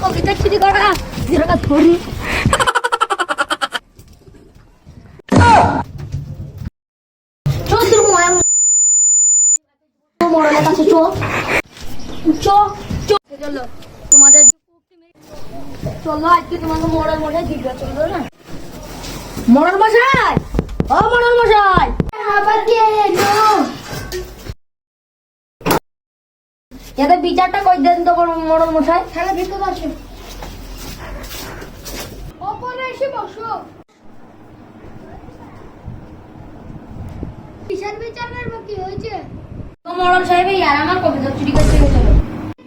কবিতা চুরি করা যেটা ধরি মোড়লের কাছে চলো তোমাদের চলো আজকে তোমাকে মোড়ল মশাই জিজ্ঞাসা চলবে না মোড়ল মশাই ও মোড়ল মশাই আবার কে এদের বিচারটা কই দেন তো মোড়ল মশাই খেলা ভিতরে আসে ওপরে এসে বসো কিসের বিচার করবো কি হয়েছে তো মোড়ল সাহেব ইয়ার আমার কবিতা চুরি করতে গেছিল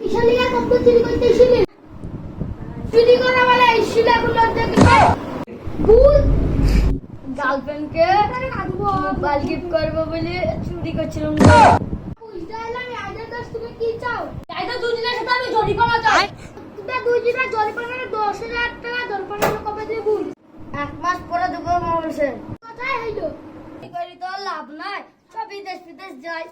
কিসের লিগে কবিতা চুরি করতে এসেছিলি চুরি করা বলে এসেছিল গুলো দেখে ভুল গার্লফ্রেন্ডকে মোবাইল গিফট করবো বলে চুরি করছিলাম বুঝতে পারলাম আইডা দাস তুমি কি চাও আইডা দুদিনের সাথে আমি জরিমানা চাই তুমি দুদিনের জরিমানা 10,000 টাকা জরিমানা কবে দেব এক মাস পরে দেব বলছে কোথায় হইলো কি করি তো লাভ নাই সব বিদেশ যাই